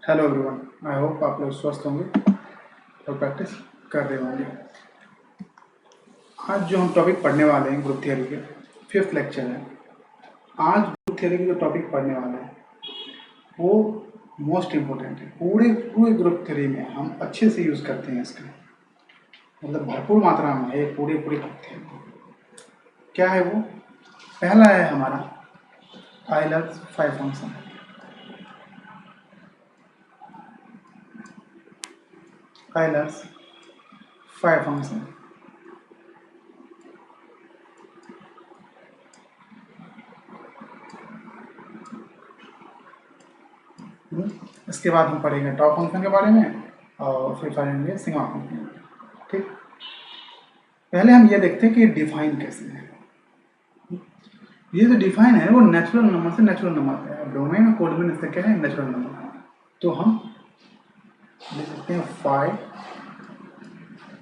Hello everyone, I hope आप लोग स्वस्थ होंगे और प्रैक्टिस कर रहे होंगे। आज जो हम टॉपिक पढ़ने वाले हैं ग्रुप थियरी के 5th लेक्चर है। आज ग्रुप थियरी के जो टॉपिक पढ़ने वाले हैं वो मोस्ट इम्पोर्टेंट है। पूरे पूरे ग्रुप थियरी में हम अच्छे से यूज़ करते हैं इसका, मतलब भरपूर मात्रा में है पूरे पूरे ग्रुप थियरी। क्या है वो? पहला है हमारा आइलर्स 5 फंक्शन। आइलर्स 5 फंक्शन इसके बाद हम पढ़ेंगे टॉप फंक्शन के बारे में और फिर पढ़ेंगे सिग्मा फंक्शन। ठीक, पहले हम ये देखते हैं कि डिफाइन कैसे है। ये जो डिफाइन है वो नेचुरल नंबर से नेचुरल नंबर है। डोमेन और कोडोमेन इससे क्या है? Natural number. तो हम लिख सकते हैं 5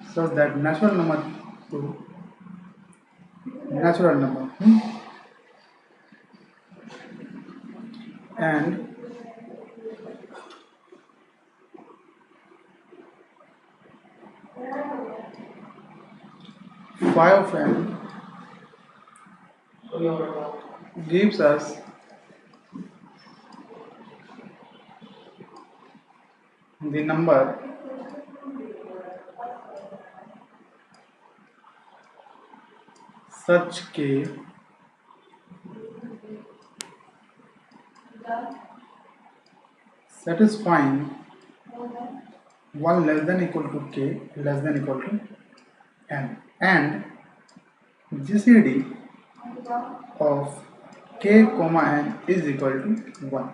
सच that natural number to natural number and phi of n gives us the number such k satisfying 1 less than equal to k less than equal to n and GCD of k comma n is equal to 1।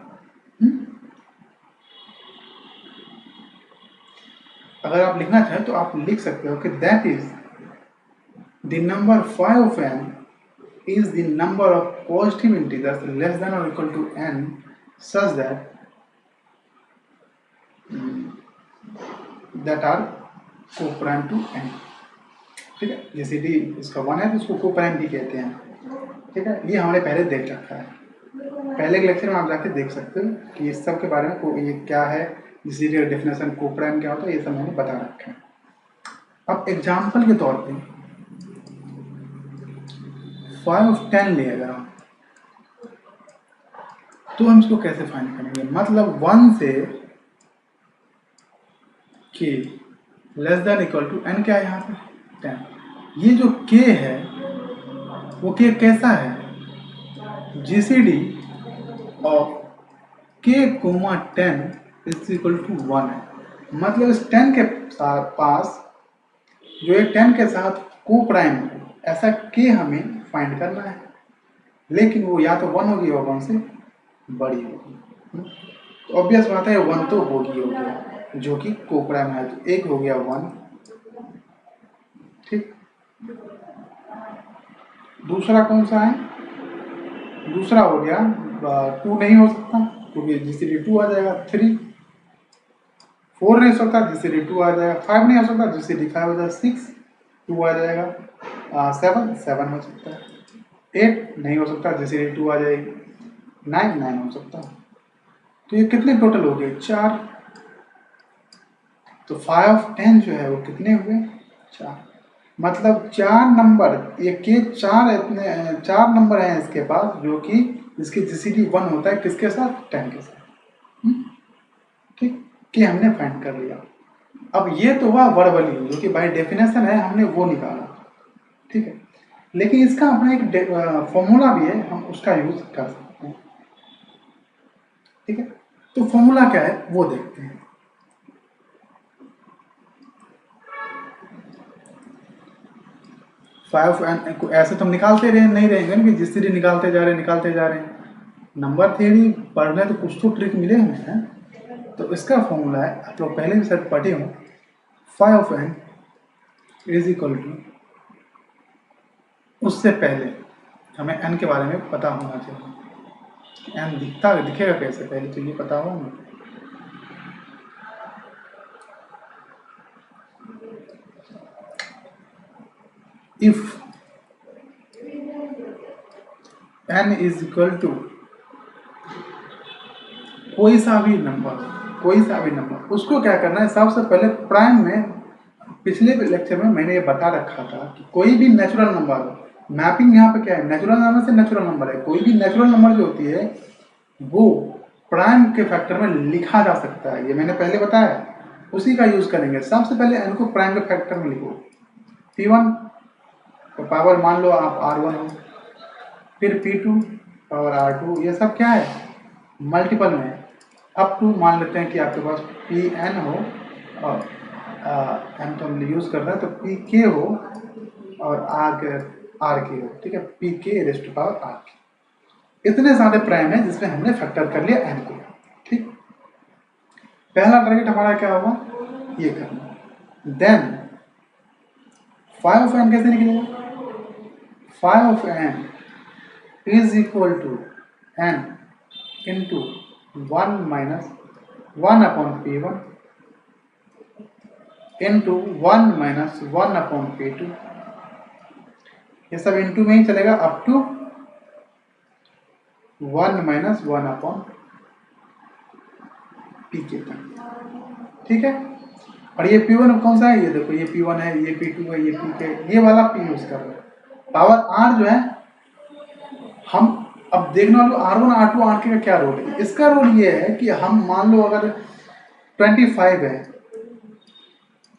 अगर आप लिखना चाहें तो आप लिख सकते हो कि that is the number 5 of n is the number of positive integers less than or equal to n such that are co-prime to n। ठीक है, GCD इसका 1 है तो इसको को-प्राइम भी कहते हैं। ठीक है, ये हमने पहले देख रखा है। पहले के लेक्चर में आप जाके देख सकते हो कि इस सब के बारे में ये क्या है, GCD का डेफिनेशन, को-प्राइम क्या होता है, ये सब मैंने बता रखा है। अब एग्जाम्पल के तौर पे 5 of 10 ले अगर हम, तो हम इसको कैसे फाइंड करेंगे? मतलब 1 से k less than equal to n क्या है यहाँ पे? 10। ये जो k है वो k कैसा है? GCD of k comma 10 is equal to 1 है। मतलब इस 10 के पास जो है 10 के साथ को प्राइम है, ऐसा k हमें फाइंड करना है। लेकिन वो या तो 1 होगी और 1 से बड़ी होगी। तो ऑब्वियस बात है 1 तो होगी जो कि को प्राइम है, तो एक हो गया 1। ठीक, दूसरा कौन सा है? दूसरा हो गया 2 नहीं हो सकता क्योंकि GCD 2 आ जाएगा। 3 4 नहीं हो सकता, GCD 2 आ जाएगा। 5 नहीं हो सकता, GCD 5 हो जाएगा। 6 2 आ जाएगा। 7 हो सकता है। 8 नहीं हो सकता, GCD 2 आ जाएगी। 9 हो सकता है। तो ये कितने टोटल हो गए? 4। तो 5 of 10 जो है वो कितने हुए? 4। मतलब 4 नंबर, ये के 4 नंबर हैं इसके पास जो कि जिसकी GCD 1 होता है, किसके साथ? 10 के साथ। ठीक, कि हमने फाइंड कर लिया। अब ये तो हुआ वर्बली, जो कि बाय डेफिनेशन है, हमने वो निकाला। ठीक है, लेकिन इसका अपना एक फॉर्मूला भी है, हम उसका यूज कर सकते हैं। ठीक है, तो फॉर्मूला क्या है वो देखते हैं। ऐसे तो हम निकालते रहे नहीं रहेंगे ना कि GCD निकालते जा रहे हैं। नंबर थियरी पढ़ने तो कुछ तो ट्रिक मिले हमें। तो इसका फॉर्मूला है, आप लोग पहले भी शायद पढ़े हो, 5 of n is equal to, उससे पहले हमें n के बारे में पता होना चाहिए। n दिखेगा कैसे, पहले तो ये पता हो ना। If n is equal to कोई सा भी नंबर कोई सा भी नंबर, उसको क्या करना है, सबसे पहले प्राइम में, पिछले लेक्चर में मैंने ये बता रखा था कि कोई भी नेचुरल नंबर हो, मैपिंग यहाँ पे क्या है, नेचुरल नंबर से नेचुरल नंबर है, कोई भी नेचुरल नंबर जो होती है वो प्राइम के फैक्टर में लिखा जा सकता है, ये मैंने पहले बताया, उसी का यूज करेंगे। सबसे पहले n को प्राइम के फैक्टर में लिखो, p1 तो पावर मान लो आप r1 हो, फिर p2 पावर r2, ये सब क्या है, मल्टीपल में है। अप टू मान लेते हैं कि आपके पास pn हो, और n तो हम यूज कर रहे हैं, तो pk हो और rk हो, ठीक है, pk रेस्ट पावर rk। इतने सारे प्राइम है जिसमें हमने फैक्टर कर लिया n को, ठीक। पहला टारगेट हमारा क्या होगा, ये करना। देन 5 ऑफ n कैसे निकलेगा, 5 of n is equal to n into 1 minus 1 upon p1 into 1 minus 1 upon p2, ये सब इंटू में ही चलेगा up to 1 minus 1 upon pk तक, ठीक है। और ये p1 कौन सा है, ये देखो, ये p1 है, ये p2 है, ये pk, ये वाला p यूज कर रहे हैं। पावर r जो है, हम अब देखना लो r1 r2 rk का क्या रोल है। इसका रोल ये है कि हम मान लो अगर 25 है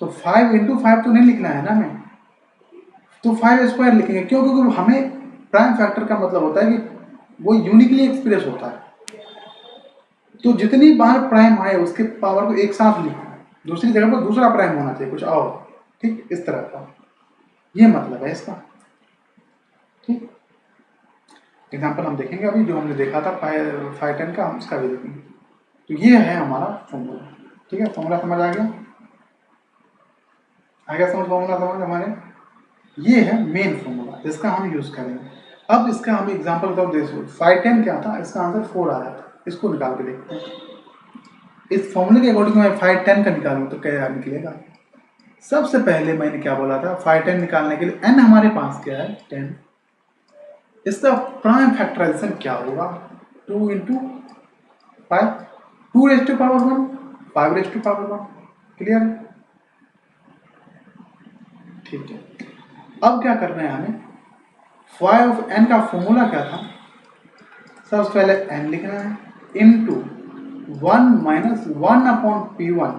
तो 5 इंटू 5 तो नहीं लिखना है ना हमें, तो 5 स्क्वायर लिखेंगे। क्यों, क्योंकि हमें प्राइम फैक्टर का मतलब होता है कि वो यूनिकली एक्सप्रेस होता है, तो जितनी बार प्राइम आए उसके पावर को एक साथ लिखो, दूसरी जगह पर दूसरा प्राइम होना चाहिए कुछ और, ठीक, इस तरह का ये मतलब है इसका, ठीक। एग्जाम्पल हम देखेंगे अभी, जो हमने देखा था 510 का, हम उसका भी देखेंगे। तो ये है हमारा फॉर्मूला, ठीक है। फॉर्मूला समझ आ गया समझ, फॉर्मूला समझ हमारे, ये है मेन फॉर्मूला, इसका हम यूज करेंगे। अब इसका हम एग्जाम्पल बताओ, देखो 510 क्या था, इसका आंसर 4 आ रहा था, इसको निकाल के देखते हैं। इस फॉर्मूले के अकॉर्डिंग मैं 510 का निकालूं तो क्या निकलेगा। सबसे पहले मैंने क्या बोला था, 510 निकालने के लिए n हमारे पास क्या है, 10, इसका प्राइम फैक्टराइजेशन क्या होगा, 2 into 5, 2 raise to power 1, 5 raise to power 1, clear है, ठीक है। अब क्या करना है हमें, 5 ऑफ n का फॉर्मूला क्या था, सबसे पहले n लिखना है into 1 minus 1 upon p1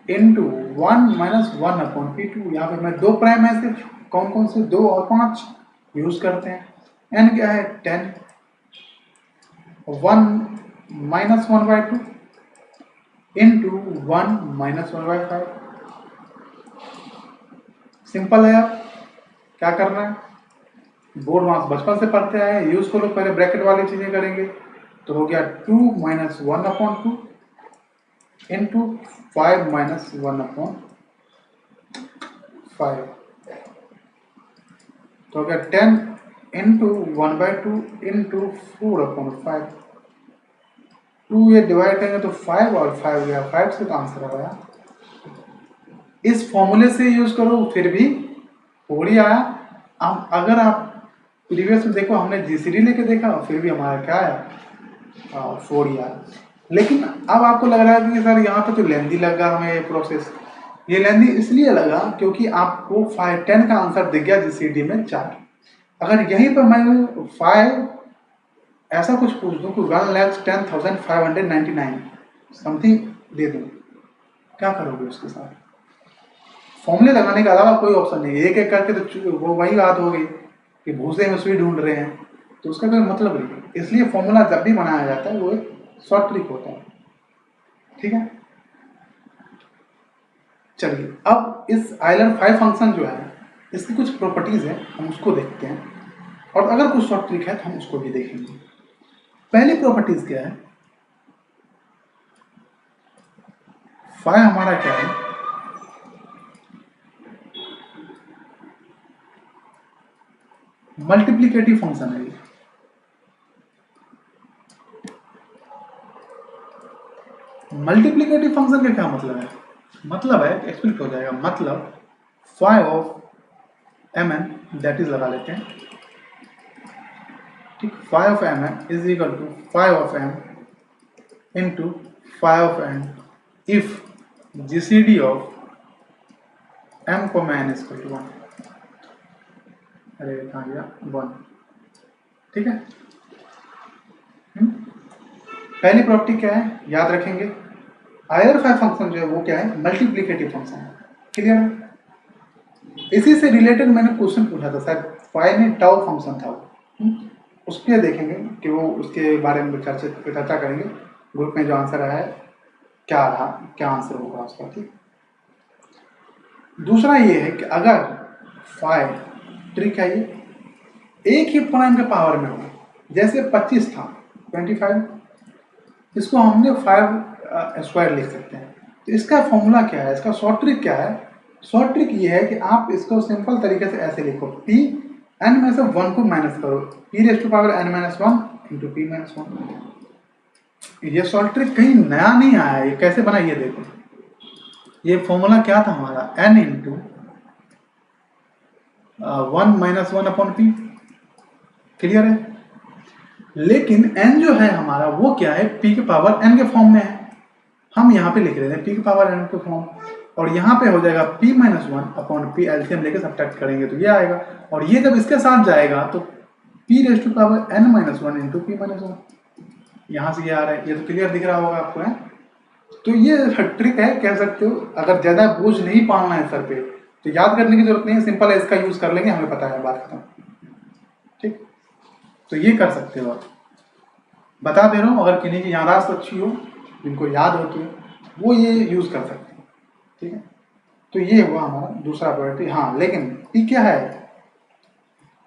into 1 minus 1 upon p2। यहाँ पे मैं दो प्राइम है सिर्फ, कौन कौन से, 2 और 5 यूज करते हैं। n क्या है, 10, 1 माइनस 1/2 इंटू 1 माइनस 1/5। सिंपल है। अब क्या करना है, बोर्ड मार्क्स बचपन से पढ़ते आए, यूज को लोग पहले ब्रैकेट वाली चीजें करेंगे, तो हो गया 2 minus 1 upon 2 into 5 minus 1 upon 5, तो हो गया 10 इंटू 1/2 इंटू 4 अपॉन 5। 2 ये डिवाइड करेंगे तो 5 और 5 गया, 5 से तो आंसर आया। इस फॉर्मूले से यूज करो फिर भी 4 ही आया। अब अगर आप प्रीवियस में देखो, हमने जीसीडी लेके देखा फिर भी हमारा क्या आया, 4 ही आया। लेकिन अब आपको लग रहा है कि सर यहाँ पे तो लेंदी लगा हमें ये प्रोसेस। ये लेंदी इसलिए लगा क्योंकि आपको 510 का आंसर दिख गया जीसीडी में 4। अगर यहीं पर मैं 5 ऐसा कुछ पूछ दूं कि 1,10,599 समथिंग दे दूं, क्या करोगे उसके साथ। फॉर्मूले लगाने के अलावा कोई ऑप्शन नहीं है, एक एक करके तो वो वही बात हो गई कि भूसे में सुई ढूंढ रहे हैं, तो उसका कोई मतलब नहीं। इसलिए फॉर्मूला जब भी बनाया जाता है वो एक शॉर्ट ट्रिक होता है, ठीक है। चलिए अब इस आइलर 5 फंक्शन जो है इसकी कुछ प्रॉपर्टीज है, हम उसको देखते हैं, और अगर कुछ शॉर्ट ट्रिक है तो हम उसको भी देखेंगे। पहली प्रॉपर्टीज क्या है, 5 हमारा क्या है, मल्टीप्लिकेटिव फंक्शन है। मल्टीप्लिकेटिव फंक्शन का क्या मतलब है, मतलब है एक्सप्लिट हो जाएगा, मतलब 5 ऑफ mn दैट इज लगा लेते हैं, ठीक। 5 of mn is equal to 5 of m into phi of n if GCD of m को एन इक्वल टू 1। अरे कहाँ गया 1। ठीक है। पहली प्रॉपर्टी क्या है याद रखेंगे, हायर फाई फंक्शन जो है वो क्या है, मल्टीप्लिकेटिव फंक्शन है। क्लियर है। इसी से रिलेटेड मैंने क्वेश्चन पूछा था शायद, फाई में टाउ फंक्शन था उस पर देखेंगे कि वो उसके बारे में चर्चा करेंगे। ग्रुप में जो आंसर आया है क्या रहा, क्या आंसर होगा उसका। ठीक। दूसरा ये है कि अगर फाई ट्रिक है ये एक ही प्राइम के पावर में हो, जैसे 25 था 25, इसको हमने 5 स्क्वायर लिख सकते हैं। तो इसका फॉर्मूला क्या है, इसका शॉर्ट ट्रिक क्या है? शॉर्ट ट्रिक ये है कि आप इसको सिंपल तरीके से ऐसे लिखो, पी एन में से 1 को माइनस करो, p raise to power n minus 1 into p minus 1। ये शॉर्ट ट्रिक कहीं नया नहीं आया है, ये कैसे बना ये देखो। ये फॉर्मूला क्या था हमारा, n into 1 minus 1 upon P. Clear है। लेकिन n जो है हमारा वो क्या है, p के पावर n के फॉर्म में है। हम यहाँ पे लिख रहे हैं p के पावर n के फॉर्म, और यहाँ पे हो जाएगा p minus 1 upon P, LCM लेके सब्ट्रैक्ट करेंगे तो ये आएगा, और ये जब इसके साथ जाएगा तो p raise to power n minus 1 into p minus 1। यहाँ से ये आ रहा है, ये तो क्लियर दिख रहा होगा आपको है। तो ये ट्रिक है, कह सकते हो। अगर ज़्यादा बोझ नहीं पालना है सर पे तो याद करने की जरूरत नहीं है, सिंपल है, इसका यूज़ कर लेंगे, हमें पता है, बात खत्म। ठीक। तो ये कर सकते हो आप, बता दे रहा हूँ। अगर किन्हीं की याददाश्त अच्छी हो, जिनको याद होती है, वो ये यूज़ कर सकते हैं। ठीक है। तो ये हुआ हमारा दूसरा प्रॉपर्टी। हाँ, लेकिन p क्या है,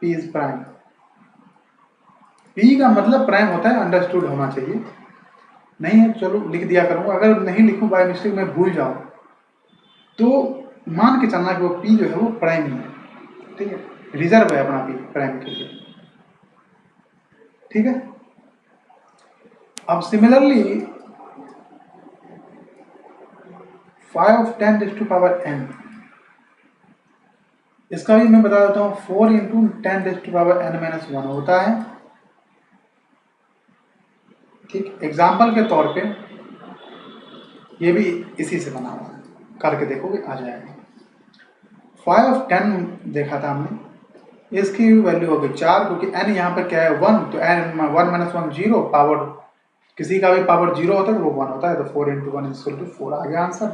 p इज प्राइम। p का मतलब प्राइम होता है, अंडरस्टूड होना चाहिए। नहीं है चलो लिख दिया करूँगा, अगर नहीं लिखूँ बाय मिस्टेक मैं भूल जाऊँ तो मान के चलना कि वो p जो है वो प्राइम ही है। ठीक है, रिजर्व है अपना p प्राइम के लिए। ठीक है। अब similarly phi of 10 raise to power n, इसका भी मैं बता देता हूँ, 4 into 10 raise to power n minus 1 होता है। ठीक। एग्जाम्पल के तौर पे ये भी इसी से बना हुआ है, करके देखोगे आ जाएगा। फाई ऑफ 10 देखा था हमने, इसकी वैल्यू होगी 4, क्योंकि n यहाँ पर क्या है 1, तो n 1 माइनस 1 0, पावर किसी का भी पावर 0 होता है तो वो 1 होता है, तो 4 इंटू 1 इक्वल टू 4 आ गया आंसर।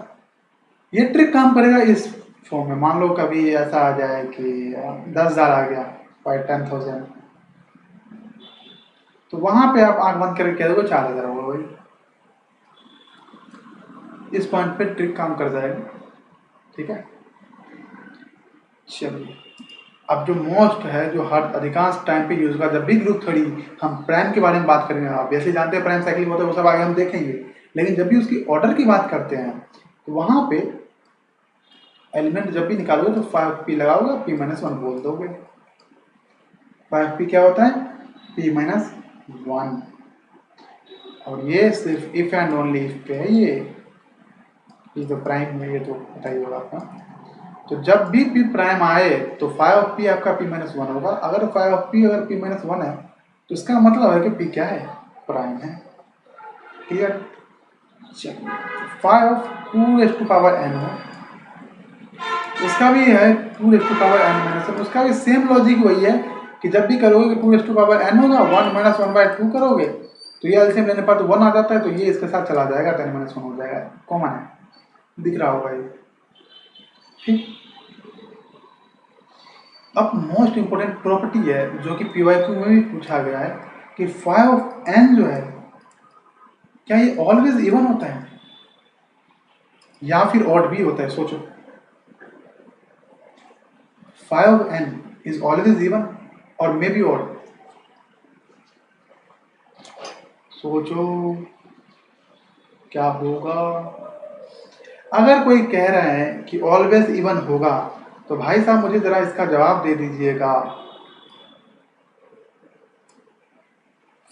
ये ट्रिक काम करेगा इस फॉर्म में। मान लो कभी ऐसा आ जाए कि 10,000 आ गया, 10,000, तो वहां पे आप आंख बंद करके कह दोगे 4,000 होगा भाई। इस पॉइंट पे ट्रिक काम कर जाएगा। ठीक है। चलिए, अब जो मोस्ट है, जो हर अधिकांश टाइम पे यूज होगा, जब भी ग्रुप थ्योरी हम प्राइम के बारे में बात करेंगे, आप वैसे जानते हैं प्राइम साइकिल होता है, वो सब आगे हम देखेंगे। लेकिन जब भी उसकी ऑर्डर की बात करते हैं तो वहां पे एलिमेंट जब भी निकालोगे तो 5p लगाओगे, p माइनस 1 बोल दोगे। 5p क्या होता है, p माइनस 1, और ये सिर्फ इफ एंड ओनली इफ पे है। ये तो प्राइम में, ये तो पता ही होगा आपका। तो जब भी p प्राइम आए तो फाई ऑफ p आपका p माइनस 1 होगा। अगर फाई ऑफ p अगर p माइनस 1 है तो इसका मतलब है कि p क्या है, प्राइम है। क्लियर। चलिए, phi of 2 raise to power n है, उसका भी है 2 raise to power n minus 1। उसका भी सेम लॉजिक वही है कि जब भी करोगे कि 2 रेज़ टू पावर n होगा, 1 माइनस 1/2 करोगे तो ये एलसीएम लेने पर तो 1 आ जाता है, तो ये इसके साथ चला जाएगा, 10 माइनस 1 हो जाएगा, कॉमन है, दिख रहा होगा ये। ठीक। अब मोस्ट इंपोर्टेंट प्रॉपर्टी है जो कि पीवाईक्यू में भी पूछा गया है कि फाई ऑफ n जो है, क्या ये ऑलवेज इवन होता है या फिर ऑड भी होता है? सोचो, phi of n is always even और मे बी ऑड। सोचो क्या होगा। अगर कोई कह रहा है कि ऑलवेज इवन होगा तो भाई साहब मुझे जरा इसका जवाब दे दीजिएगा,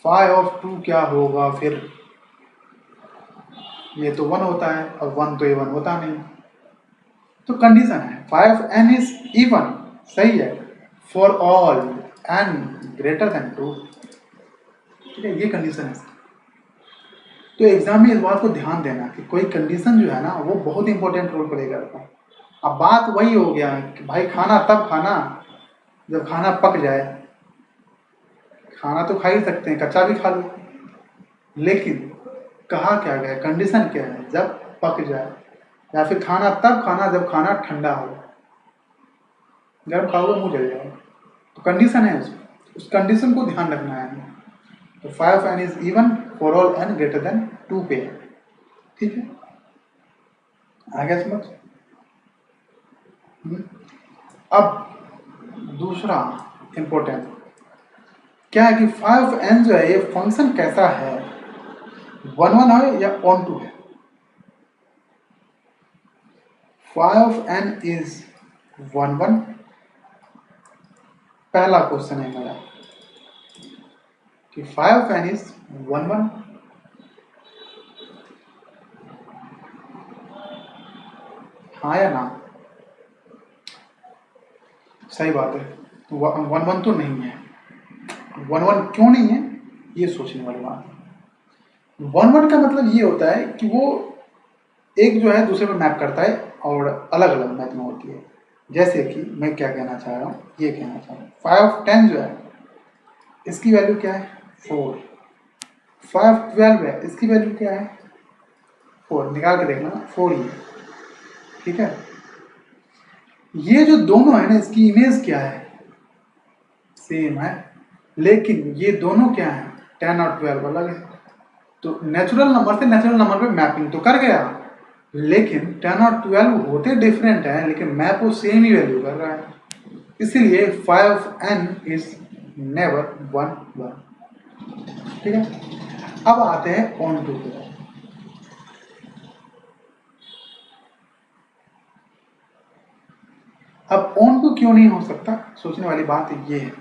फाई ऑफ 2 क्या होगा फिर? ये तो 1 होता है और 1 तो इवन होता नहीं। तो कंडीशन है phi of n is even, सही है, for all n greater than 2। ठीक है, ये कंडीशन है। तो एग्जाम में इस बात को ध्यान देना कि कोई कंडीशन जो है ना वो बहुत इंपॉर्टेंट रोल प्ले करता है। अब बात वही हो गया कि भाई खाना तब खाना जब खाना पक जाए। खाना तो खा ही सकते हैं, कच्चा भी खा लो, लेकिन कहा क्या गया, कंडीशन क्या है, जब पक जाए। या फिर खाना तब खाना जब खाना ठंडा हो। गर्म खाओगे मुंह जल जाएगा, तो कंडीशन है उस कंडीशन को ध्यान रखना है हमें। तो 5n is even for all n greater than 2 पे। ठीक है, आ गया समझ। अब दूसरा इंपॉर्टेंट क्या है कि 5n जो है ये फंक्शन कैसा है, 1 1 है या ऑन टू है। 5n इज 1 1, पहला क्वेश्चन है मेरा कि 5n इज 1 1। हाँ या ना, सही बात है। 1 1 तो नहीं है। 1 1 क्यों नहीं है, ये सोचने वाली बात है। 1 1 का मतलब ये होता है कि वो एक जो है दूसरे पर मैप करता है और अलग अलग मैपिंग होती है। जैसे कि मैं क्या कहना चाह रहा हूँ, ये कहना चाह रहा हूँ 5 10 जो है इसकी वैल्यू क्या है 4। 5 12 है, इसकी वैल्यू क्या है 4। निकाल के देखना 4 ही है। ठीक है, ये जो दोनों है ना इसकी इमेज क्या है, सेम है, लेकिन ये दोनों क्या है 10 और 12 अलग है। तो नेचुरल नंबर से नेचुरल नंबर पे मैपिंग तो कर गया, लेकिन 10 और 12 होते डिफरेंट हैं, लेकिन मैप वो सेम ही वैल्यू कर रहा है। इसीलिए 5n इज नेवर 1 1। ठीक है, अब आते हैं ऑन टू पे। अब ऑन टू क्यों नहीं हो सकता, सोचने वाली बात ये है।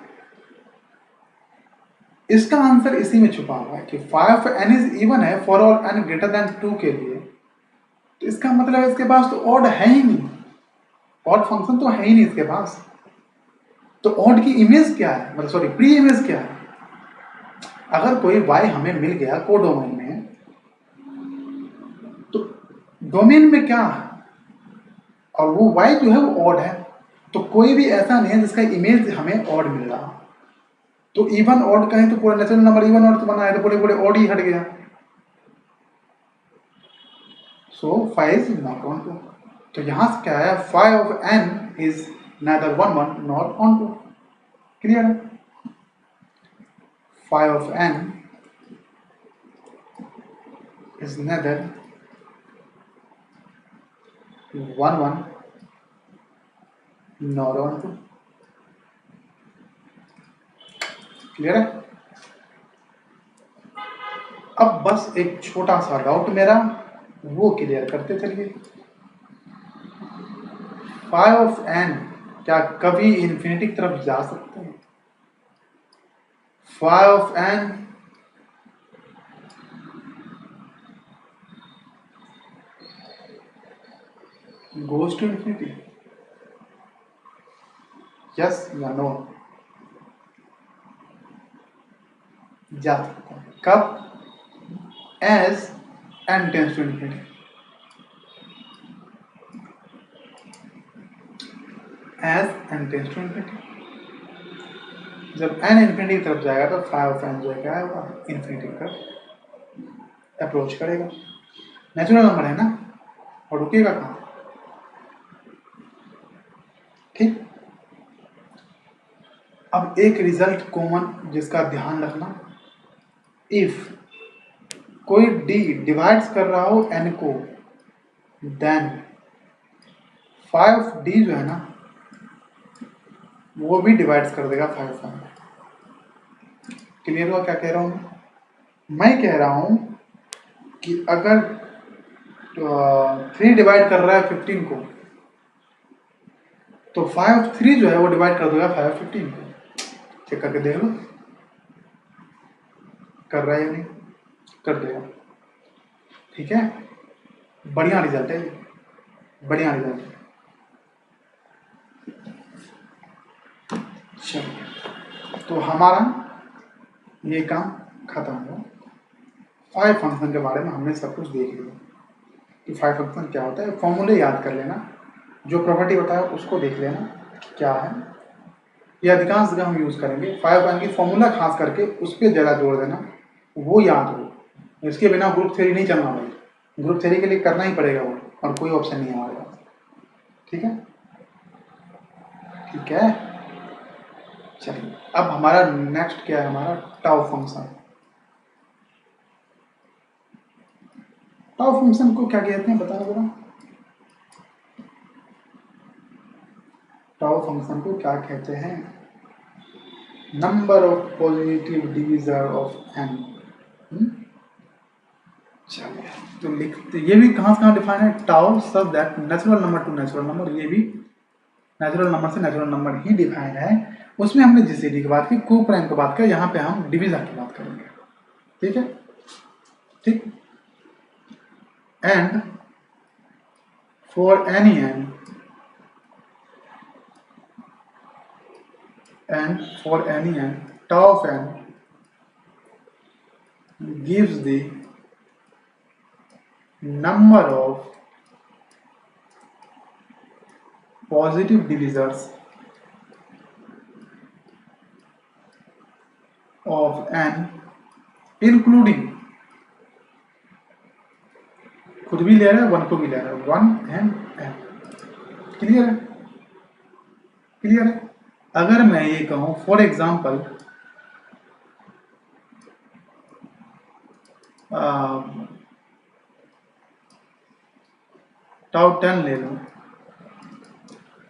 इसका आंसर इसी में छुपा हुआ है कि 5n इज इवन है for all n greater than 2 के लिए। तो इसका मतलब इसके पास तो ऑड है ही नहीं, ऑड फंक्शन तो है ही नहीं इसके पास। तो ऑड की इमेज क्या है, मतलब सॉरी प्री इमेज क्या है। अगर कोई y हमें मिल गया कोडोमेन में, तो डोमेन में क्या है और वो y जो है वो ऑड है, तो कोई भी ऐसा नहीं है जिसका इमेज हमें ऑड मिल रहा। तो इवन ऑड कहें तो पूरा नेचुरल नंबर इवन ऑड तो बना है, तो पूरे पूरे ऑड ही हट गया। सो 5 इज नॉट ऑन टू। तो यहां से क्या है 5 of n is neither 1 1 nor on 2। Clear है, 5 of n is neither 1 1 nor on 2। Clear है। अब बस एक छोटा सा डाउट मेरा, वो क्लियर करते चलिए। 5 ऑफ n क्या कभी इंफिनिटी की तरफ जा सकते हैं। 5 of n goes to infinity, yes या नो। जा सकता है, कब, as n tends to infinity। As n tends to infinity, जब n इंफिनिटी की तरफ जाएगा तो 5 ऑफ n जो है क्या है इंफिनिटी की तरफ अप्रोच करेगा। नेचुरल नंबर है ना, और रुकेगा कहाँ। ठीक, अब एक रिजल्ट कॉमन जिसका ध्यान रखना, इफ कोई d डिवाइड्स कर रहा हो n को, देन 5d जो है ना वो भी डिवाइड्स कर देगा 5 n। क्लियर हुआ क्या कह रहा हूँ मैं कह रहा हूँ कि अगर 3 डिवाइड कर रहा है 15 को, तो 5 3 जो है वो डिवाइड कर देगा 5 15 को। चेक करके देख लो कर रहा है या नहीं, कर देगा। ठीक है, बढ़िया रिजल्ट है ये, बढ़िया रिजल्ट है। चलो, तो हमारा ये काम खत्म हुआ। फाइव फंक्शन के बारे में हमने सब कुछ देख लिया कि फाइव फंक्शन क्या होता है। फॉर्मूले याद कर लेना, जो प्रॉपर्टी बताया उसको देख लेना क्या है। ये अधिकांश जगह हम यूज़ करेंगे। फाइव की फॉर्मूला खास करके उस पर ज़्यादा जोड़ देना, वो याद हो। इसके बिना ग्रुप थ्योरी नहीं चलना भाई, ग्रुप थ्योरी के लिए करना ही पड़ेगा वो, और कोई ऑप्शन नहीं है हमारे पास। ठीक है, ठीक है। चलिए अब हमारा नेक्स्ट क्या है, हमारा टाउ फंक्शन। टाउ फंक्शन को क्या कहते हैं बताना जरा। टाउ फंक्शन को क्या कहते हैं? Number of positive divisor of n. चलिए तो लिखते, ये भी कहाँ डिफाइन है, tau such that natural number to natural number, ये भी नेचुरल नंबर से नेचुरल नंबर ही डिफाइन है। उसमें हमने जीसीडी की बात की, को प्राइम की बात की, यहाँ पे हम डिवीजर की बात करेंगे। ठीक है, ठीक। And for any n, and for any n, tau of n gives the number of positive divisors of n including, खुद भी ले रहा है, वन को भी ले रहा है, वन एंड एन। क्लियर है, क्लियर है। अगर मैं ये कहूं फॉर एग्जाम्पल टाउ 10 ले लो,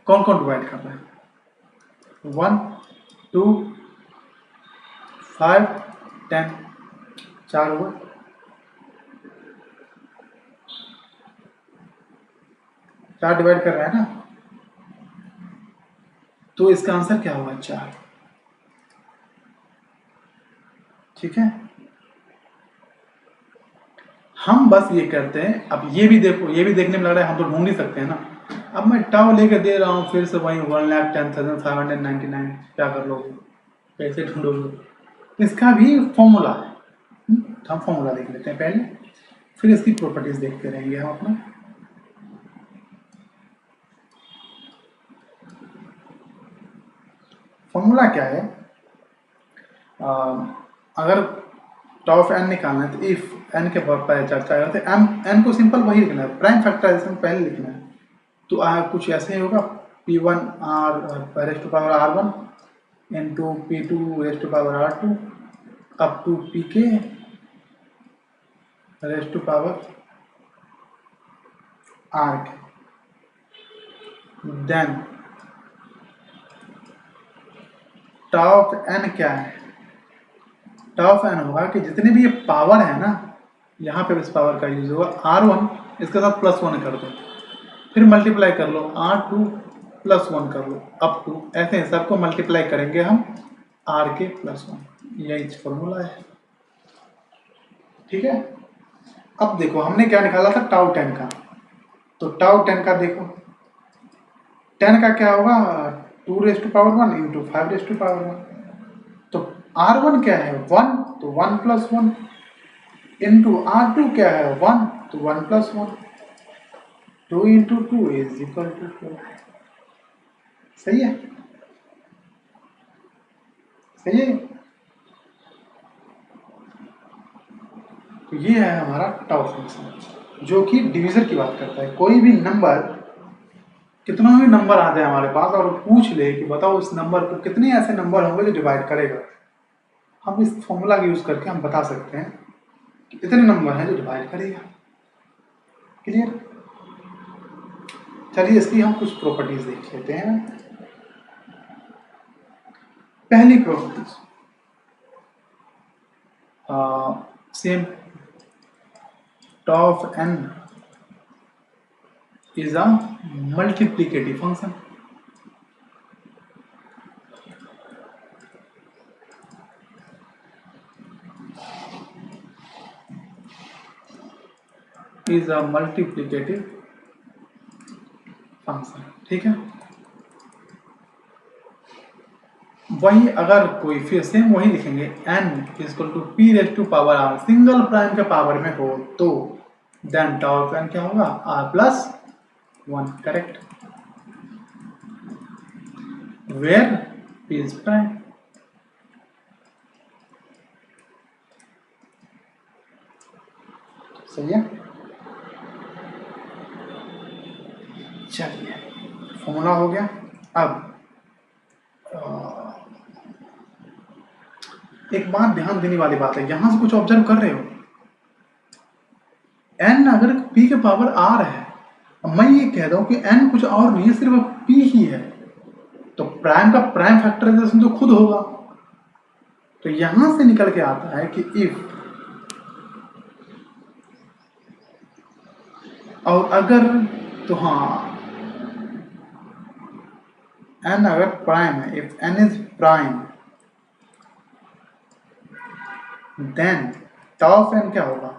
कौन कौन डिवाइड कर रहा है, 1 2 5 10, 4 हुआ, 4 डिवाइड कर रहा है ना, तो इसका आंसर क्या होगा, 4। ठीक है, हम बस ये करते हैं। अब ये भी देखो, ये भी देखने में लग रहा है हम तो ढूंढ ही सकते हैं ना। अब मैं टाउ लेकर दे रहा हूँ, फिर से वही 1,10,599, क्या कर लोगे, कैसे ढूंढोगे। इसका भी फॉर्मूला है, हम फॉर्मूला देख लेते हैं पहले, फिर इसकी प्रॉपर्टीज देखते रहेंगे हम अपना। फॉर्मूला क्या है, अगर टाउ ऑफ एन निकालना है तो इफ एन के पहले चर्चा करते हैं, एन को सिंपल वही लिखना है, प्राइम फैक्टराइजेशन पहले लिखना है। तो कुछ ऐसे ही होगा, P1 r raised to power R1 into P2 raised to power R2 up to Pk raised to power R के। देन टाउ ऑफ एन क्या है, टाउ ऑफ एन होगा कि जितने भी ये पावर है ना, यहाँ पे इस पावर का यूज होगा, R1 इसके साथ +1 कर दो, फिर मल्टीप्लाई कर लो, R2 +1 कर लो, अप टू, ऐसे सबको मल्टीप्लाई करेंगे हम R के +1। यही फॉर्मूला है। ठीक है, अब देखो हमने क्या निकाला था, टाउ 10 का, तो टाउ 10 का देखो, 10 का क्या होगा, 2 raised to power 1 into 5 raised to power 1। तो R1 क्या है, 1, तो 1 + 1 इंटू R2 क्या है, 1, तो 1 + 1, 2 इंटू 2 इज इक्वल टू 4। सही है, सही है। तो ये है हमारा टाउ फंक्शन, जो कि डिवीजर की बात करता है। कोई भी नंबर, कितना भी नंबर आ जाए हमारे पास और पूछ ले कि बताओ इस नंबर को कितने ऐसे नंबर होंगे जो डिवाइड करेगा, हम इस फॉर्मूला का यूज करके हम बता सकते हैं कि इतने नंबर हैं जो डिवाइड करेगा। क्लियर। चलिए इसकी हम कुछ प्रॉपर्टीज देख लेते हैं। पहली properties, same, tau of n is a multiplicative function. Is a multiplicative function. ठीक है, वही अगर कोई फिर सेम वही लिखेंगे n equal to p raise to power r single prime के पावर में हो तो देन टाउ ऑफ n क्या होगा r plus 1 correct where p is prime. सही है। चलिए फॉर्मूला हो गया। अब एक बात ध्यान देने वाली बात है, यहां से कुछ ऑब्जर्व कर रहे हो, n अगर p के पावर r है, मैं ये कह रहा हूं कि n कुछ और नहीं है, सिर्फ p ही है, तो प्राइम का प्राइम फैक्टराइजेशन तो खुद होगा। तो यहां से निकल के आता है कि इफ और अगर, तो हाँ n अगर प्राइम है, if n is prime then tau of n क्या होगा,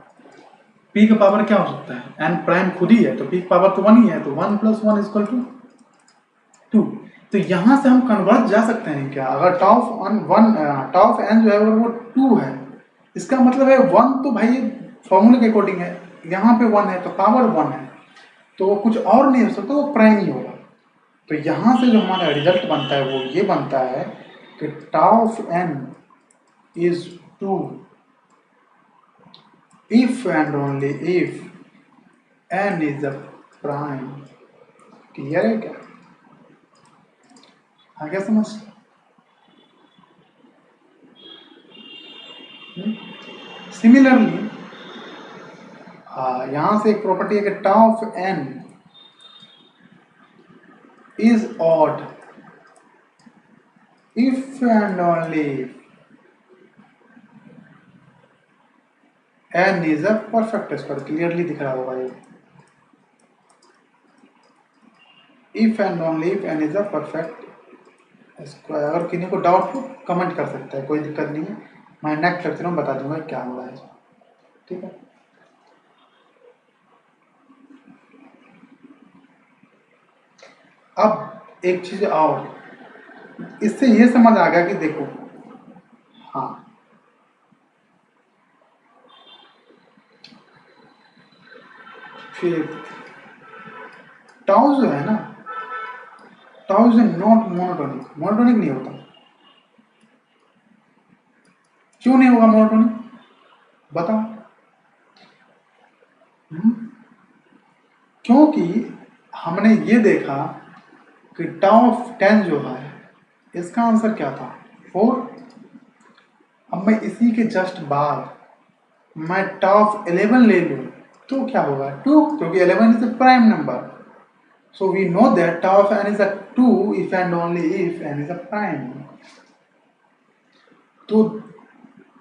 p का पावर क्या हो सकता है, n प्राइम खुद ही है तो p का पावर तो 1 ही है, तो 1 प्लस 1 इक्वल टू 2। तो यहां से हम कन्वर्ट जा सकते हैं क्या, अगर टाउ ऑफ n जो है वो 2 है, इसका मतलब है 1 तो भाई फॉर्मूले के अकॉर्डिंग है, यहाँ पे 1 है तो पावर 1 है, तो वो कुछ और नहीं हो सकता, वो प्राइम ही होगा। तो यहां से जो हमारा रिजल्ट बनता है वो ये बनता है कि tau of n is 2 if and only if n is a prime। Clear है क्या, आ गया समझ। सिमिलरली यहां से एक प्रॉपर्टी है कि tau of n is odd if and only if n is a perfect square। Clearly दिख रहा होगा ये, if and only if n is a perfect square। अगर किसी को डाउट हो कमेंट कर सकता है, कोई दिक्कत नहीं है, मैं नेक्स्ट लेक्चर में बता दूंगा क्या हो रहा है। ठीक है, अब एक चीज और, इससे ये समझ आ गया कि देखो, हाँ फिर टाउ जो है ना, tau is not monotonic, monotonic नहीं होता। क्यों नहीं होगा मोनोटोनिक, बताओ। क्योंकि हमने ये देखा कि टाउ ऑफ 10 जो है इसका आंसर क्या था 4। अब मैं इसी के जस्ट बाद मैं टाउ ऑफ 11 ले लूं तो क्या होगा 2, क्योंकि 11 is a prime number. So we know that tau of n is a 2 if and only if n is a prime. तो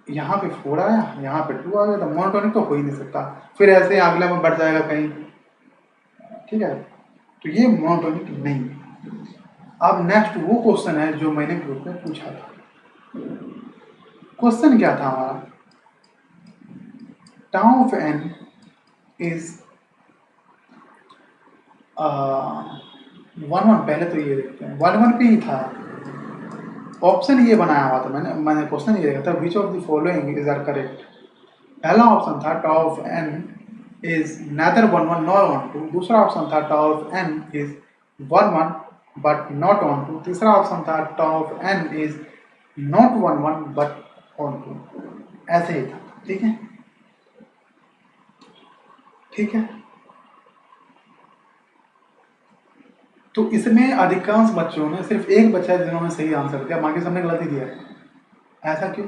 यहाँ पे 4 आया, यहाँ पे 2 आ गया, तो मोनोटोनिक तो हो ही नहीं सकता, फिर ऐसे अगले में बढ़ जाएगा कहीं। ठीक है, तो ये मोनोटोनिक नहीं है। अब नेक्स्ट वो क्वेश्चन है जो मैंने ग्रुप में पूछा था। क्वेश्चन क्या था हमारा, टाउ ऑफ n इज 1 पहले तो ये देखते हैं 1 पे ही था, ऑप्शन ये बनाया हुआ था मैंने क्वेश्चन ये देखा था which of the following is are correct. पहला ऑप्शन था tau of n is neither 1 nor 1 दूसरा ऑप्शन था tau of n is 1 but not 1 तीसरा ऑप्शन था tau of n is not 1 but 1 ऐसे ही था। ठीक है, ठीक है, तो इसमें अधिकांश बच्चों ने, सिर्फ एक बच्चा है जिन्होंने सही आंसर दिया, बाकी सबने गलती दिया। ऐसा क्यों,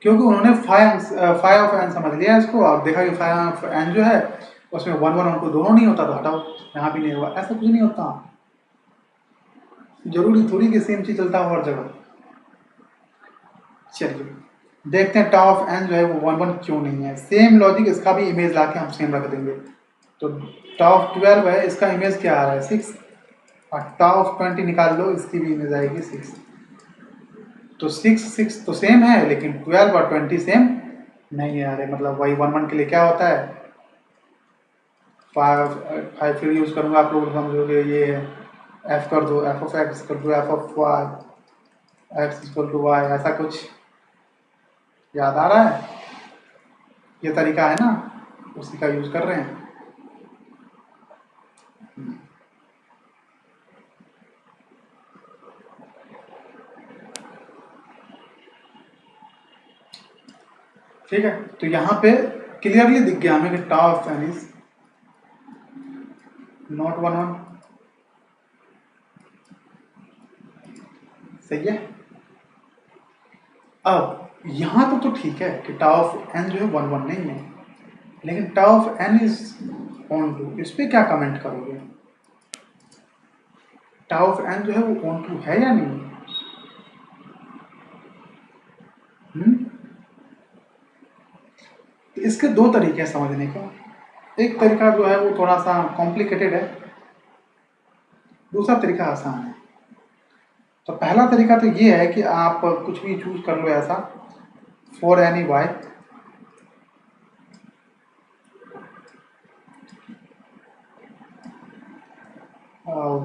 क्योंकि उन्होंने 5 ऑफ n समझ लिया इसको, और देखा कि 5 ऑफ n जो है उसमें 1 1 दोनों नहीं होता, तो हटाओ यहाँ भी नहीं होगा। ऐसा कुछ नहीं होता, जरूरी थोड़ी कि सेम चीज चलता हो हर जगह। चलिए देखते हैं टाउ ऑफ n जो है वो 1 क्यों नहीं है। सेम लॉजिक इसका भी इमेज ला के हम सेम रख देंगे। तो टाउ ऑफ 12 है, इसका इमेज क्या आ रहा है 6, और टाउ ऑफ 20 निकाल लो, इसकी भी इमेज आएगी 6। तो 6 तो सेम है, लेकिन 12 और 20 सेम नहीं है। अरे मतलब वही 1 के लिए क्या होता है 5 फिर यूज करूंगा, आप लोग समझोगे ये है, एफ कर दो, एफ ऑफ एक्स कर दो, f of y, x equal to y, ऐसा कुछ याद आ रहा है? ये तरीका है ना, उसी का यूज कर रहे हैं। ठीक है, तो यहाँ पे क्लियरली दिख गया हमें कि tau of n is not 1 1। सही है। अब यहाँ तो ठीक है कि टाउ ऑफ एन जो है 1 1 नहीं है, लेकिन tau of n is onto, इस पे क्या कमेंट करोगे? टाउ ऑफ एन जो है वो ऑन टू है या नहीं? तो इसके दो तरीके हैं समझने का। एक तरीका जो है वो थोड़ा सा कॉम्प्लिकेटेड है, दूसरा तरीका आसान है। तो पहला तरीका तो ये है कि आप कुछ भी चूज कर लो ऐसा, for any y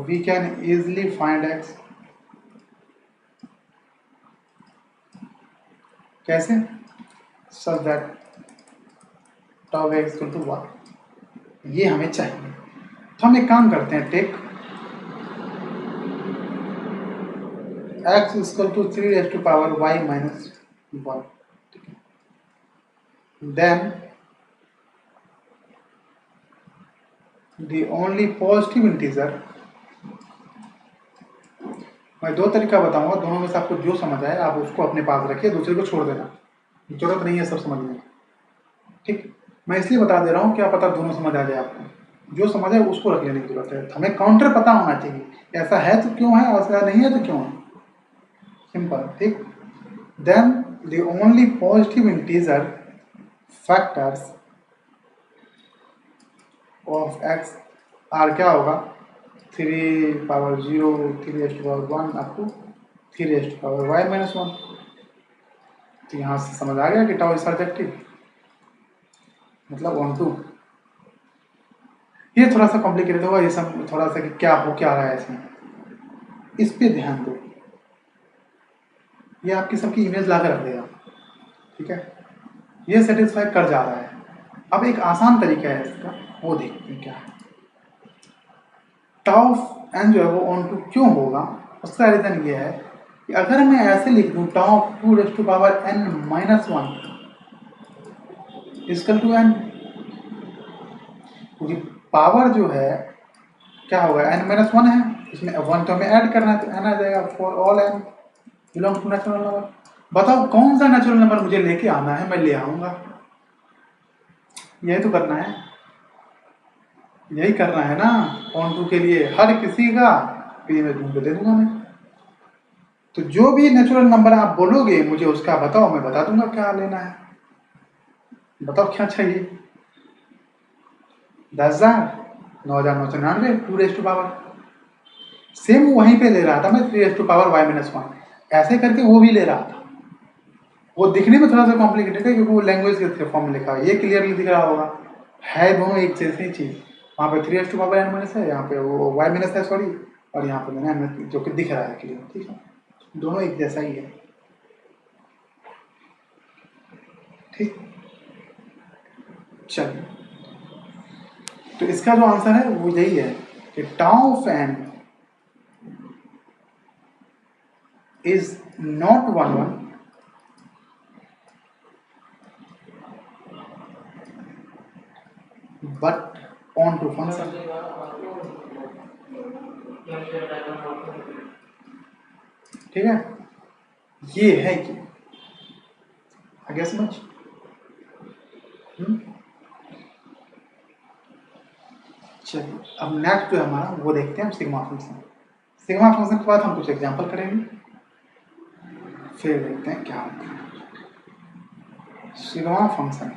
we can easily find x. कैसे? Such that tau x equal to y, ये हमें चाहिए। तो हम एक काम करते हैं, take x equal to 3 raised to power y minus 1, then the only positive integer, मैं दो तरीका बताऊंगा, दोनों में से आपको जो समझ आए आप उसको अपने पास रखिए, दूसरे को छोड़ देना, जरूरत नहीं है सब समझने की। ठीक, मैं इसलिए बता दे रहा हूँ, क्या पता दोनों समझ आ जाए आपको, जो समझ आए उसको रख लेने की जरूरत है। हमें काउंटर पता होना चाहिए, ऐसा है तो क्यों है, ऐसा नहीं है तो क्यों है, सिंपल। ठीक, then the only positive integer factors of x are क्या होगा, 3 power 0, 3 raised to power 1 up to 3 raised to power y minus 1। तो यहाँ से समझ आ गया कि टाउ इज सर्जेक्टिव, मतलब 1 2। ये थोड़ा सा कॉम्प्लिकेटेड होगा, ये सब थोड़ा सा कि क्या हो क्या रहा है इसमें, इस पे ध्यान दो, ये आपकी सबकी इमेज ला कर रख देगा। ठीक है, ये सेटिस्फाई कर जा रहा है। अब एक आसान तरीका है इसका, वो देखते हैं क्या है। टाउ ऑफ एन जो है वो ऑन टू क्यों होगा, उसका रीजन ये है कि अगर मैं ऐसे लिख दूं tau of 2 raised to power n minus 1 equal to n, क्योंकि पावर जो है क्या होगा, n minus 1 है, इसमें 1 तो हमें ऐड करना है, तो n आ जाएगा for all n belong to natural number. बताओ कौन सा नेचुरल नंबर मुझे लेके आना है, मैं ले आऊंगा, यही तो करना है, यही करना है ना। ऑन टू के लिए हर किसी का पे में ढूंढ के दे दूंगा मैं। तो जो भी नेचुरल नंबर आप बोलोगे मुझे उसका बताओ, मैं बता दूंगा क्या लेना है। बताओ क्या चाहिए, 10,000, 9,999, 2 raised to power, सेम वहीं पे ले रहा था मैं, 3 raised to power y minus 1, ऐसे करके वो भी ले रहा था। वो दिखने में थोड़ा सा कॉम्प्लिकेटेड है क्योंकि वो लैंग्वेज के फॉर्म में लिखा है, ये क्लियरली दिख रहा होगा, है दोनों एक जैसी चीज। वहाँ पे 3 raised to power n minus है, यहाँ पे वो y minus है सॉरी, और यहाँ पे मैंने n जो कि दिख रहा है क्लियर। ठीक है, दोनों एक जैसा ही है। ठीक, चलिए, तो इसका जो आंसर है वो यही है कि tau of n is not 1 1 but onto function. ठीक है, ये है कि आगे समझ। चलिए, अब नेक्स्ट जो है हमारा वो देखते हैं हम सिग्मा फंक्शन। सिग्मा फंक्शन के बाद हम कुछ एग्जांपल करेंगे, फिर देखते हैं क्या होता है सिग्मा फंक्शन।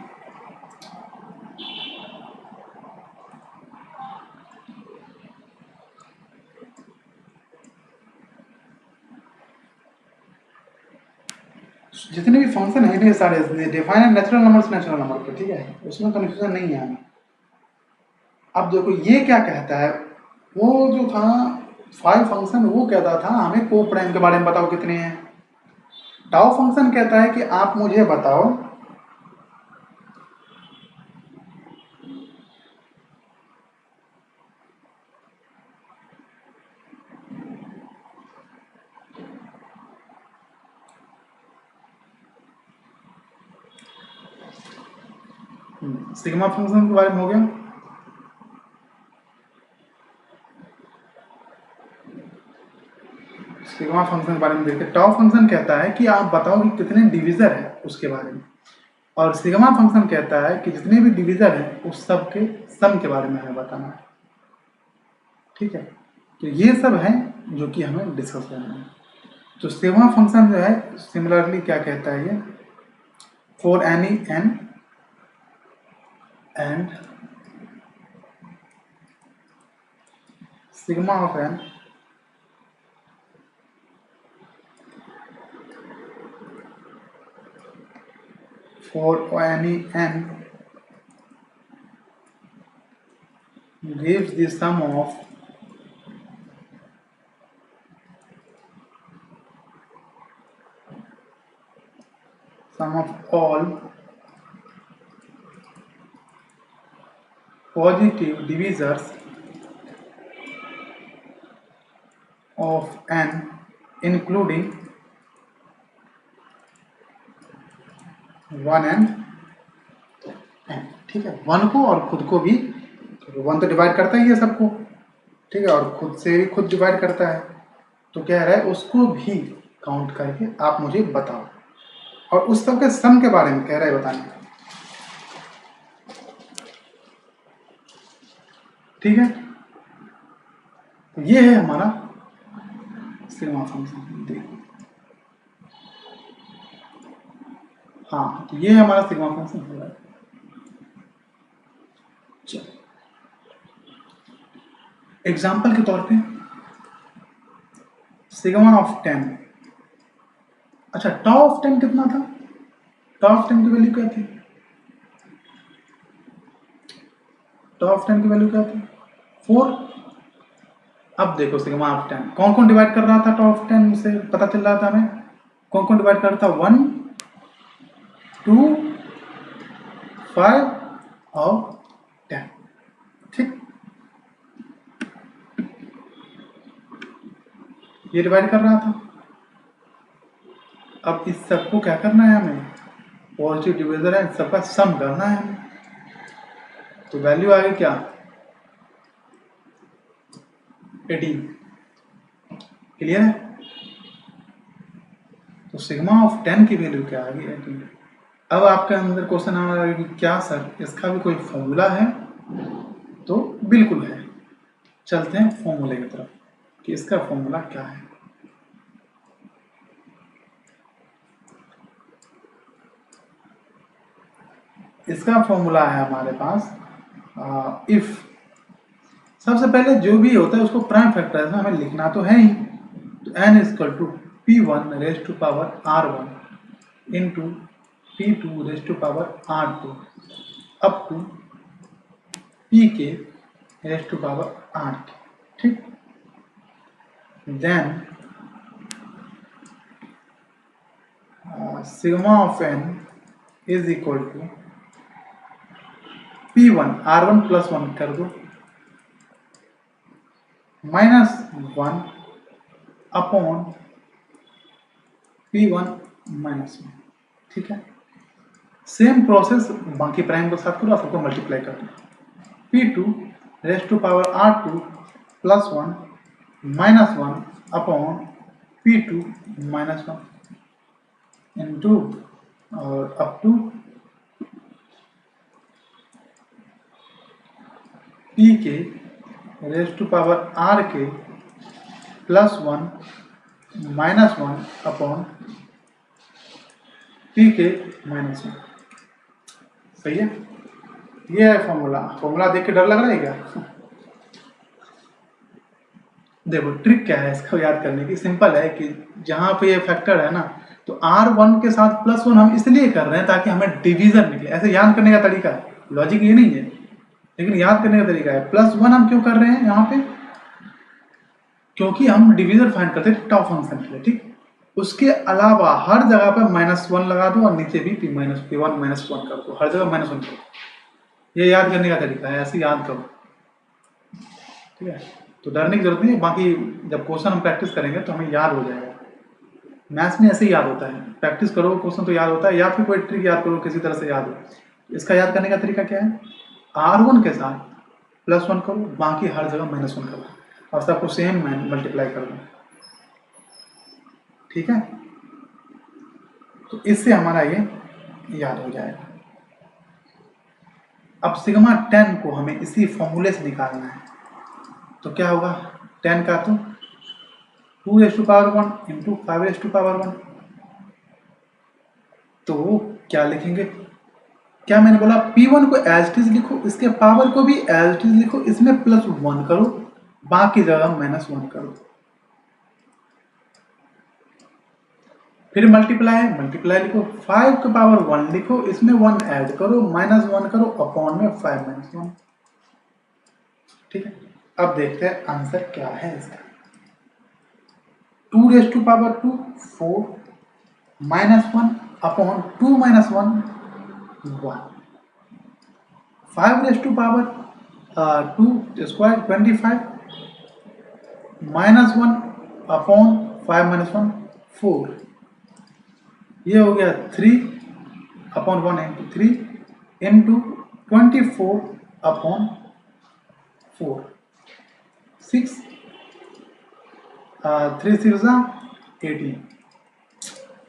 जितने भी फंक्शन है सारे डिफाइन है नेचुरल नंबर पे। ठीक है, उसमें कंफ्यूजन नहीं है हमें। अब देखो ये क्या कहता है, वो जो था 5 फंक्शन वो कहता था हमें को प्राइम के बारे में बताओ कितने हैं, टाउ फंक्शन कहता है कि आप मुझे बताओ सिग्मा फंक्शन के बारे में हो गया। सिग्मा फंक्शन के बारे में देखते हैं। टाउ फंक्शन कहता है कि आप बताओ कि कितने डिविजर है उसके बारे में, और सिग्मा फंक्शन कहता है कि जितने भी डिविजर हैं उस सब के सम के बारे में हमें बताना है। ठीक है, तो ये सब है जो कि हमें डिस्कस करना है। तो सिग्मा फंक्शन जो है सिमिलरली क्या कहता है, ये for any n and sigma of n for any n gives the sum of all positive divisors of n including 1 and n। ठीक है, 1 को और खुद को भी, 1 तो डिवाइड करता ही है सबको, ठीक है, और खुद से भी खुद डिवाइड करता है, तो कह रहा है उसको भी काउंट करके आप मुझे बताओ, और उस सब के सम के बारे में कह रहा है बताने। ठीक है, तो ये है हमारा सिग्मा फंक्शन। देखो, हाँ, तो ये है हमारा सिग्मा फंक्शन हो रहा है। चलो एग्जाम्पल के तौर पे सिग्मा ऑफ 10, अच्छा टाउ ऑफ 10 कितना था, टाउ ऑफ 10 की वैल्यू क्या थी, टाउ ऑफ 10 की वैल्यू क्या थी 4। अब देखो सिग्मा ऑफ 10 कौन कौन डिवाइड कर रहा था, टाउ ऑफ 10 से पता चल रहा था हमें कौन कौन डिवाइड कर रहा था, 1 2 5 और 10। ठीक, ये डिवाइड कर रहा था। अब इस सबको क्या करना है हमें, पॉजिटिव डिविजर है, सबका सम करना है हमें, तो वैल्यू आ गई क्या 18। क्लियर है, तो सिग्मा ऑफ 10 की वैल्यू क्या आ गई 18। अब आपके अंदर क्वेश्चन आ रहा है कि क्या सर इसका भी कोई फॉर्मूला है, तो बिल्कुल है, चलते हैं फॉर्मूले की तरफ कि इसका फॉर्मूला क्या है। इसका फॉर्मूला है हमारे पास इफ, सबसे पहले जो भी होता है उसको प्राइम फैक्टर्स में हमें लिखना तो है ही, तो n equal to p1 raise to power r1 into p2 raise to power r2 up to pk raise to power rk। ठीक, then sigma of n is equal to p1 r1 plus 1 कर दो -1 upon p1 -1। ठीक है, same process बाकी prime के साथ करो, सबको मल्टीप्लाई कर दो, p2 raise to power r2 plus 1 -1 upon p2 -1 into और अप टू p के रेज टू पावर r के प्लस 1 -1 अपॉन p के -1। सही है, ये है फॉर्मूला। फॉर्मूला देख के डर लग रहा है क्या? देखो ट्रिक क्या है इसको याद करने की, सिंपल है कि जहां पे ये फैक्टर है ना, तो r1 के साथ प्लस 1 हम इसलिए कर रहे हैं ताकि हमें डिवीजन निकले। ऐसे याद करने का तरीका है, लॉजिक ये नहीं है, लेकिन याद करने का तरीका है। प्लस 1 हम क्यों कर रहे हैं यहाँ पे, क्योंकि हम डिवीजर फाइंड करते हैं टाउ फंक्शन के लिए। ठीक, उसके अलावा हर जगह पे -1 लगा दो और नीचे भी P1 -1 कर दो, हर जगह -1 कर दो। ये याद करने का तरीका है, ऐसे याद करो, ठीक है। तो डरने की जरूरत नहीं है, बाकी जब क्वेश्चन हम प्रैक्टिस करेंगे तो हमें याद हो जाएगा। मैथ्स में ऐसे ही याद होता है, प्रैक्टिस करो क्वेश्चन तो याद होता है, या फिर कोई ट्रिक याद करो किसी तरह से याद हो। इसका याद करने का तरीका क्या है, R1 के साथ +1 करो, बाकी हर जगह -1 करो और सबको सेम मल्टीप्लाई कर दो, ठीक है। तो इससे हमारा ये याद हो जाएगा। अब सिग्मा 10 को हमें इसी फॉर्मूले से निकालना है, तो क्या होगा 10 का तो 2⁻1 इंटू 5⁻1। तो क्या लिखेंगे, क्या मैंने बोला P1 को एज इट इज लिखो, इसके पावर को भी एज इट इज लिखो, इसमें +1 करो, बाकी जगह -1 करो। फिर मल्टीप्लाई लिखो, 5 के पावर 1 लिखो, इसमें 1 ऐड करो, -1 करो, अपॉन में 5 -1, ठीक है। अब देखते हैं आंसर क्या है इसका। 2⁻2 4 -1 अपॉन 2 - 1 1। 5⁻2 2 square 25 -1 upon 5 - 1 4। ये हो गया 3 अपॉन 1 इंटू 3 इंटू 24 अपॉन 4 6 3 6 18।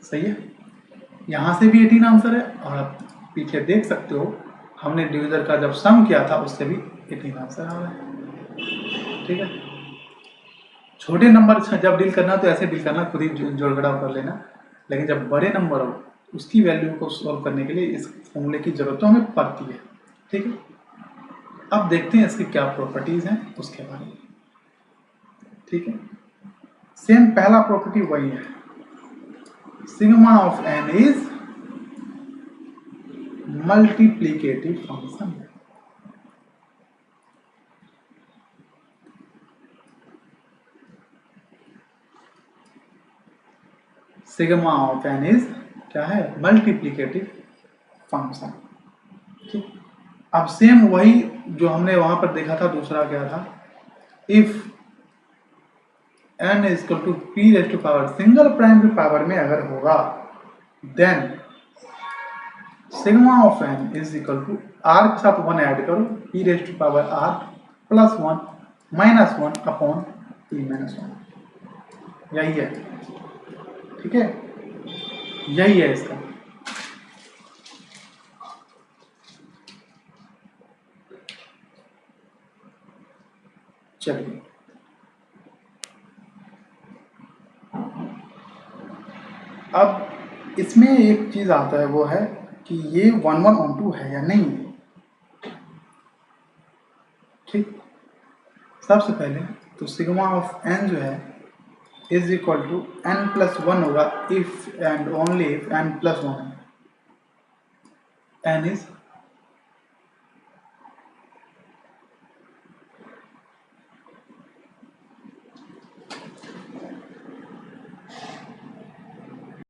सही है, यहाँ से भी 18 आंसर है, और आप पीछे देख सकते हो हमने डिविजन का जब सम किया था उससे भी 18 आंसर आ रहा है, ठीक है। छोटे नंबर जब डील करना तो ऐसे डील करना, खुद ही जोड़ घटाव कर लेना, लेकिन जब बड़े नंबर हो उसकी वैल्यू को सॉल्व करने के लिए इस फॉर्मूले की जरूरत तो हमें पड़ती है, ठीक है। अब देखते हैं इसकी क्या प्रॉपर्टीज हैं उसके बारे में, ठीक है। सेम पहला प्रॉपर्टी वही है, sigma of n is multiplicative function. Sigma of n is क्या है, मल्टीप्लिकेटिव फंक्शन, ठीक। अब सेम वही जो हमने वहां पर देखा था, दूसरा क्या था, if n is to p⁻, single prime के पावर में अगर होगा, then sigma of n is equal to r के साथ 1 ऐड करो, p⁻r +1 -1 अपॉन p -1। यही है, ठीक है, यही है इसका। चलिए अब इसमें एक चीज आता है, वो है कि ये 1 1 on 2 है या नहीं, ठीक। सबसे पहले तो सिग्मा ऑफ n जो है इज इक्वल टू n+1 होगा, if and only if n+1 n is